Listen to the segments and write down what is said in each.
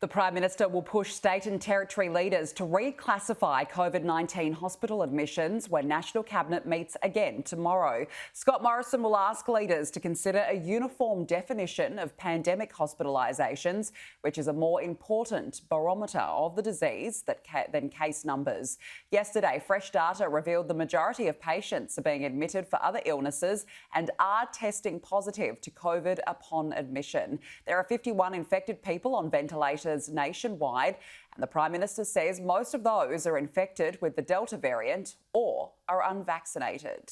The Prime Minister will push state and territory leaders to reclassify COVID-19 hospital admissions when National Cabinet meets again tomorrow. Scott Morrison will ask leaders to consider a uniform definition of pandemic hospitalisations, which is a more important barometer of the disease than case numbers. Yesterday, fresh data revealed the majority of patients are being admitted for other illnesses and are testing positive to COVID upon admission. There are 51 infected people on ventilators nationwide, and the Prime Minister says most of those are infected with the Delta variant or are unvaccinated.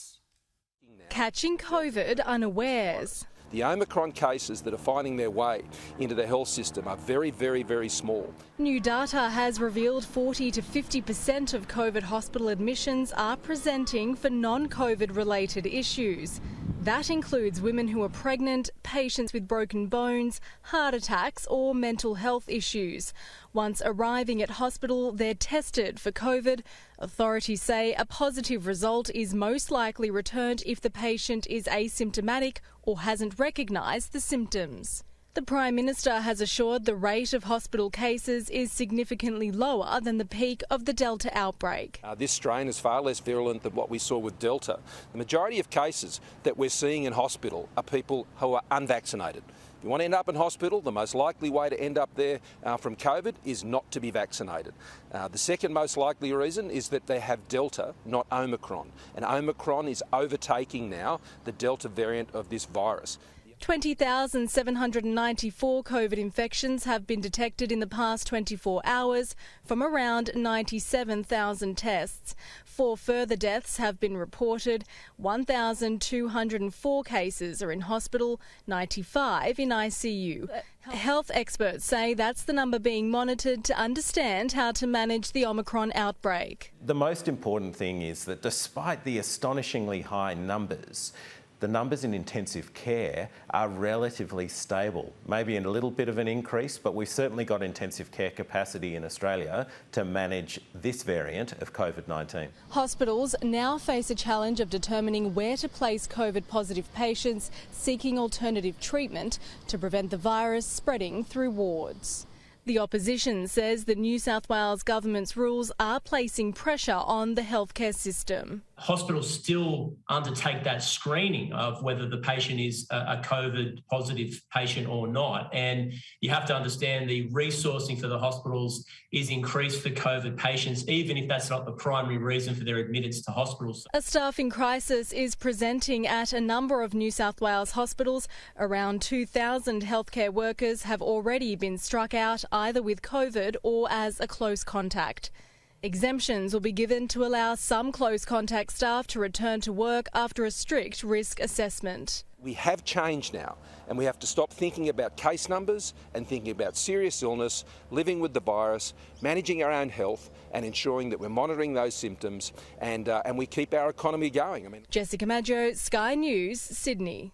Catching COVID unawares. The Omicron cases that are finding their way into the health system are very, very, very small. New data has revealed 40 to 50% of COVID hospital admissions are presenting for non-COVID related issues. That includes women who are pregnant, patients with broken bones, heart attacks or mental health issues. Once arriving at hospital, they're tested for COVID. Authorities say a positive result is most likely returned if the patient is asymptomatic or hasn't recognised the symptoms. The Prime Minister has assured the rate of hospital cases is significantly lower than the peak of the Delta outbreak. This strain is far less virulent than what we saw with Delta. The majority of cases that we're seeing in hospital are people who are unvaccinated. If you want to end up in hospital, the most likely way to end up there from COVID is not to be vaccinated. The second most likely reason is that they have Delta, not Omicron. And Omicron is overtaking now the Delta variant of this virus. 20,794 COVID infections have been detected in the past 24 hours from around 97,000 tests. 4 further deaths have been reported. 1,204 cases are in hospital, 95 in ICU. Health experts say that's the number being monitored to understand how to manage the Omicron outbreak. The most important thing is that despite the astonishingly high numbers, the numbers in intensive care are relatively stable. Maybe a little bit of an increase, but we've certainly got intensive care capacity in Australia to manage this variant of COVID-19. Hospitals now face a challenge of determining where to place COVID-positive patients seeking alternative treatment to prevent the virus spreading through wards. The opposition says the New South Wales government's rules are placing pressure on the healthcare system. Hospitals still undertake that screening of whether the patient is a COVID positive patient or not. And you have to understand the resourcing for the hospitals is increased for COVID patients, even if that's not the primary reason for their admittance to hospitals. A staffing crisis is presenting at a number of New South Wales hospitals. Around 2,000 healthcare workers have already been struck out either with COVID or as a close contact. Exemptions will be given to allow some close contact staff to return to work after a strict risk assessment. We have changed now, and we have to stop thinking about case numbers and thinking about serious illness, living with the virus, managing our own health and ensuring that we're monitoring those symptoms and we keep our economy going. Jessica Maggio, Sky News, Sydney.